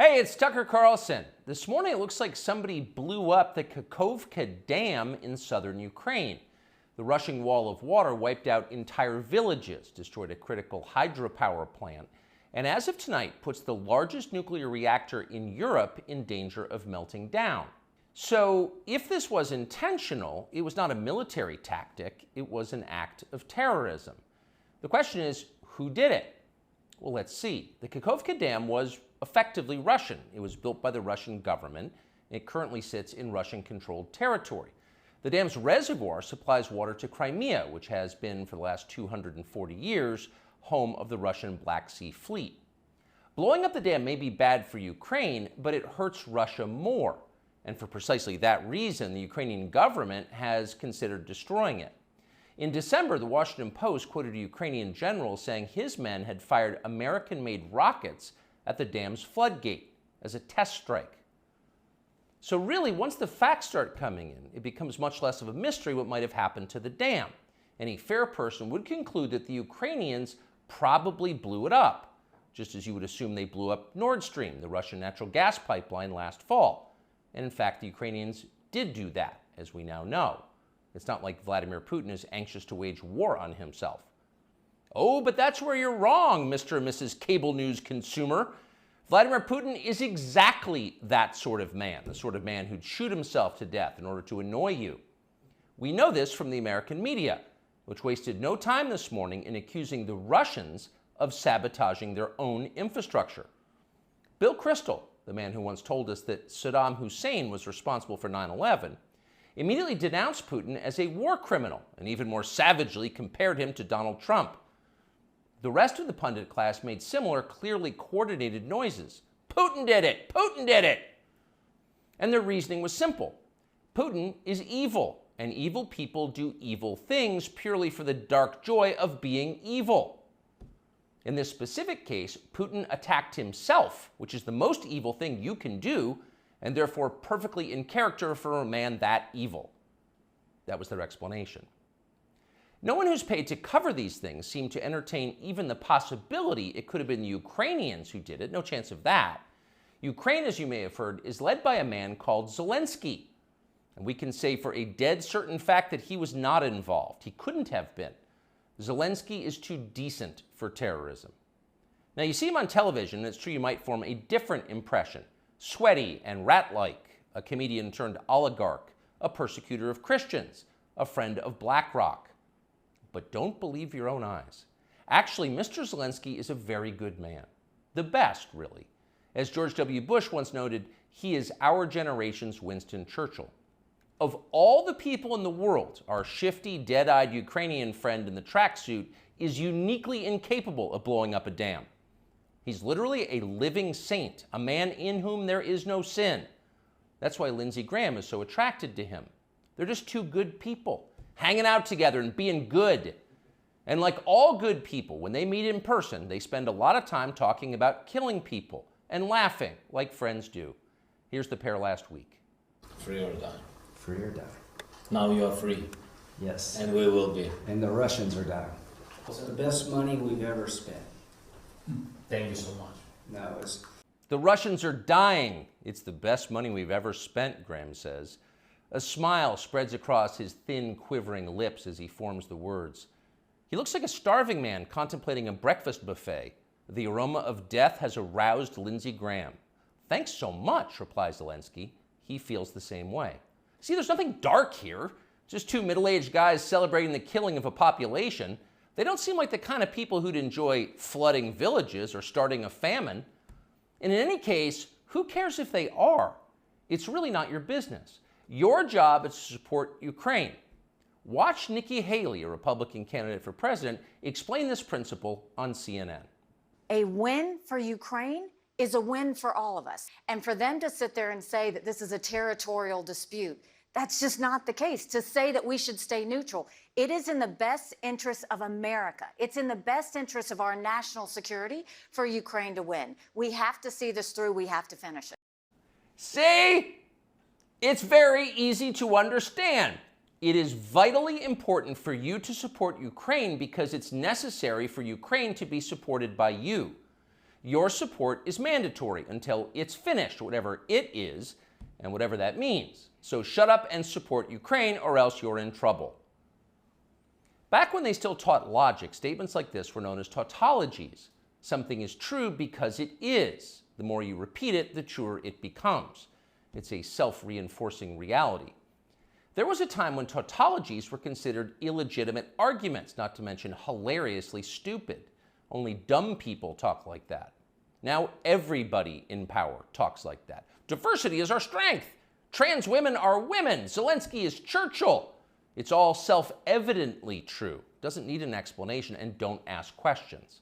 Hey, it's Tucker Carlson. This morning it looks like somebody blew up the Kakhovka Dam in southern Ukraine. The rushing wall of water wiped out entire villages, destroyed a critical hydropower plant, and as of tonight puts the largest nuclear reactor in Europe in danger of melting down. So if this was intentional, it was not a military tactic, it was an act of terrorism. The question is, who did it? Well, let's see. The Kakhovka Dam was effectively Russian. It was built by the Russian government. It currently sits in Russian-controlled territory. The dam's reservoir supplies water to Crimea, which has been, for the last 240 years, home of the Russian Black Sea Fleet. Blowing up the dam may be bad for Ukraine, but it hurts Russia more. And for precisely that reason, the Ukrainian government has considered destroying it. In December, the Washington Post quoted a Ukrainian general saying his men had fired American-made rockets at the dam's floodgate as a test strike. So really, once the facts start coming in, it becomes much less of a mystery what might have happened to the dam. Any fair person would conclude that the Ukrainians probably blew it up, just as you would assume they blew up Nord Stream, the Russian natural gas pipeline, last fall. And in fact, the Ukrainians did do that, as we now know. It's not like Vladimir Putin is anxious to wage war on himself. Oh, but that's where you're wrong, Mr. and Mrs. Cable News consumer. Vladimir Putin is exactly that sort of man, the sort of man who'd shoot himself to death in order to annoy you. We know this from the American media, which wasted no time this morning in accusing the Russians of sabotaging their own infrastructure. Bill Kristol, the man who once told us that Saddam Hussein was responsible for 9/11, immediately denounced Putin as a war criminal and even more savagely compared him to Donald Trump. The rest of the pundit class made similar, clearly coordinated noises. Putin did it! Putin did it! And their reasoning was simple. Putin is evil, and evil people do evil things purely for the dark joy of being evil. In this specific case, Putin attacked himself, which is the most evil thing you can do, and therefore perfectly in character for a man that evil. That was their explanation. No one who's paid to cover these things seemed to entertain even the possibility it could have been the Ukrainians who did it. No chance of that. Ukraine, as you may have heard, is led by a man called Zelensky. And we can say for a dead certain fact that he was not involved. He couldn't have been. Zelensky is too decent for terrorism. Now, you see him on television, and it's true you might form a different impression. Sweaty and rat-like, a comedian turned oligarch, a persecutor of Christians, a friend of BlackRock. But don't believe your own eyes. Actually, Mr. Zelensky is a very good man. The best, really. As George W. Bush once noted, he is our generation's Winston Churchill. Of all the people in the world, our shifty, dead-eyed Ukrainian friend in the tracksuit is uniquely incapable of blowing up a dam. He's literally a living saint, a man in whom there is no sin. That's why Lindsey Graham is so attracted to him. They're just two good people, hanging out together and being good. And like all good people, when they meet in person, they spend a lot of time talking about killing people and laughing like friends do. Here's the pair last week. Free or die. Free or die. Now you are free. Yes. And we will be. And the Russians are dying. It's the best money we've ever spent. Thank you so much. No, it's... The Russians are dying. It's the best money we've ever spent, Graham says. A smile spreads across his thin, quivering lips as he forms the words. He looks like a starving man contemplating a breakfast buffet. The aroma of death has aroused Lindsey Graham. Thanks so much, replies Zelensky. He feels the same way. See, there's nothing dark here. Just two middle-aged guys celebrating the killing of a population. They don't seem like the kind of people who'd enjoy flooding villages or starting a famine. And in any case, who cares if they are? It's really not your business. Your job is to support Ukraine. Watch Nikki Haley, a Republican candidate for president, explain this principle on CNN. A win for Ukraine is a win for all of us. And for them to sit there and say that this is a territorial dispute, that's just not the case. To say that we should stay neutral, it is in the best interest of America. It's in the best interest of our national security for Ukraine to win. We have to see this through. We have to finish it. See? It's very easy to understand. It is vitally important for you to support Ukraine because it's necessary for Ukraine to be supported by you. Your support is mandatory until it's finished, whatever it is, and whatever that means. So shut up and support Ukraine, or else you're in trouble. Back when they still taught logic, statements like this were known as tautologies. Something is true because it is. The more you repeat it, the truer it becomes. It's a self-reinforcing reality. There was a time when tautologies were considered illegitimate arguments, not to mention hilariously stupid. Only dumb people talk like that. Now everybody in power talks like that. Diversity is our strength. Trans women are women. Zelensky is Churchill. It's all self-evidently true. Doesn't need an explanation, and don't ask questions.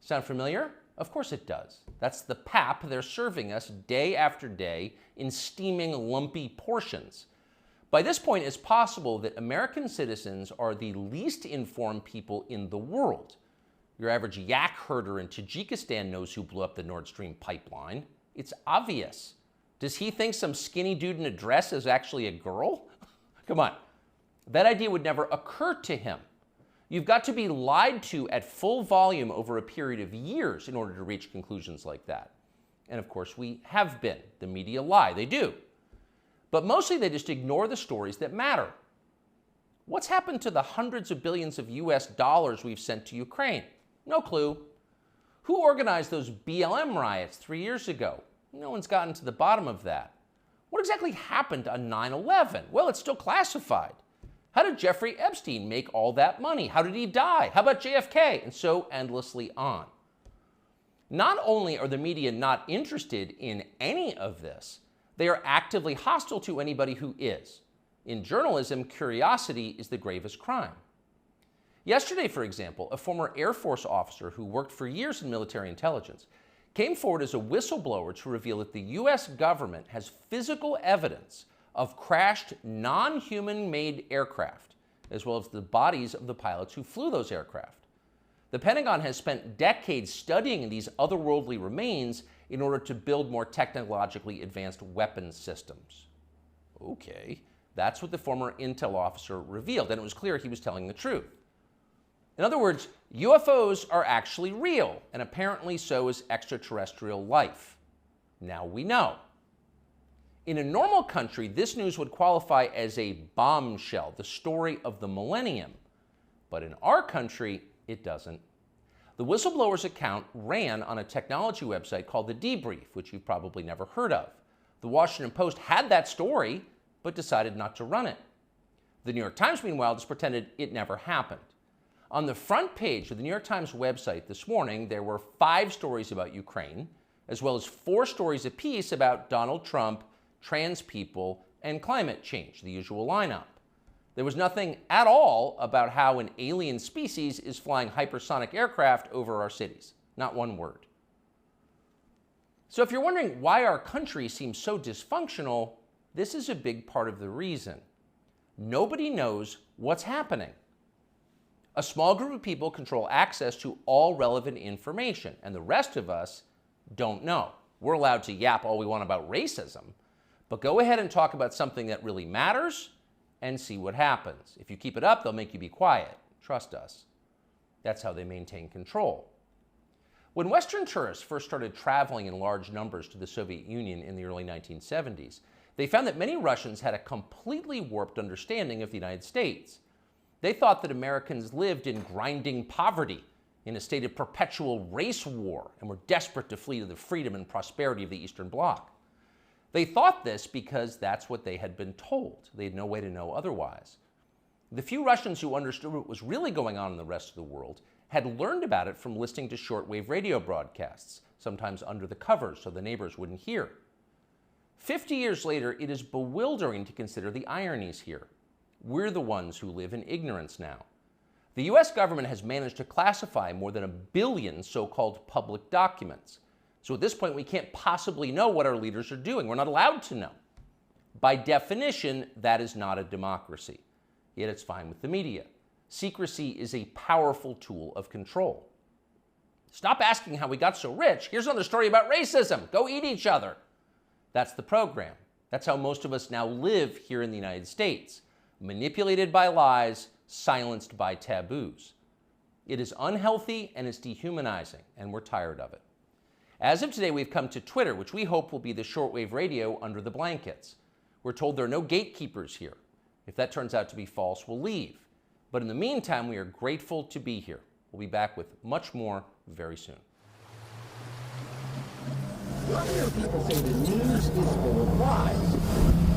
Sound familiar? Of course it does. That's the pap they're serving us day after day in steaming, lumpy portions. By this point, it's possible that American citizens are the least informed people in the world. Your average yak herder in Tajikistan knows who blew up the Nord Stream pipeline. It's obvious. Does he think some skinny dude in a dress is actually a girl? Come on. That idea would never occur to him. You've got to be lied to at full volume over a period of years in order to reach conclusions like that. And of course, we have been. The media lie. They do. But mostly they just ignore the stories that matter. What's happened to the hundreds of billions of US dollars we've sent to Ukraine? No clue. Who organized those BLM riots 3 years ago? No one's gotten to the bottom of that. What exactly happened on 9/11? Well, it's still classified. How did Jeffrey Epstein make all that money? How did he die? How about JFK? And so endlessly on. Not only are the media not interested in any of this, they are actively hostile to anybody who is. In journalism, curiosity is the gravest crime. Yesterday, for example, a former Air Force officer who worked for years in military intelligence came forward as a whistleblower to reveal that the US government has physical evidence of crashed non-human-made aircraft, as well as the bodies of the pilots who flew those aircraft. The Pentagon has spent decades studying these otherworldly remains in order to build more technologically advanced weapons systems. Okay, that's what the former intel officer revealed, and it was clear he was telling the truth. In other words, UFOs are actually real, and apparently so is extraterrestrial life. Now we know. In a normal country, this news would qualify as a bombshell, the story of the millennium. But in our country, it doesn't. The whistleblower's account ran on a technology website called The Debrief, which you've probably never heard of. The Washington Post had that story, but decided not to run it. The New York Times, meanwhile, just pretended it never happened. On the front page of the New York Times website this morning, there were 5 stories about Ukraine, as well as 4 stories apiece about Donald Trump, trans people, and climate change, the usual lineup. There was nothing at all about how an alien species is flying hypersonic aircraft over our cities. Not one word. So if you're wondering why our country seems so dysfunctional, this is a big part of the reason. Nobody knows what's happening. A small group of people control access to all relevant information, and the rest of us don't know. We're allowed to yap all we want about racism, but go ahead and talk about something that really matters and see what happens. If you keep it up, they'll make you be quiet. Trust us. That's how they maintain control. When Western tourists first started traveling in large numbers to the Soviet Union in the early 1970s, they found that many Russians had a completely warped understanding of the United States. They thought that Americans lived in grinding poverty, in a state of perpetual race war, and were desperate to flee to the freedom and prosperity of the Eastern Bloc. They thought this because that's what they had been told. They had no way to know otherwise. The few Russians who understood what was really going on in the rest of the world had learned about it from listening to shortwave radio broadcasts, sometimes under the covers so the neighbors wouldn't hear. 50 years later, it is bewildering to consider the ironies here. We're the ones who live in ignorance now. The US government has managed to classify more than 1 billion so-called public documents. So at this point, we can't possibly know what our leaders are doing. We're not allowed to know. By definition, that is not a democracy. Yet it's fine with the media. Secrecy is a powerful tool of control. Stop asking how we got so rich. Here's another story about racism. Go eat each other. That's the program. That's how most of us now live here in the United States. Manipulated by lies, silenced by taboos. It is unhealthy and it's dehumanizing, and we're tired of it. As of today, we've come to Twitter, which we hope will be the shortwave radio under the blankets. We're told there are no gatekeepers here. If that turns out to be false, we'll leave. But in the meantime, we are grateful to be here. We'll be back with much more very soon. You'll hear people say the news is full of lies.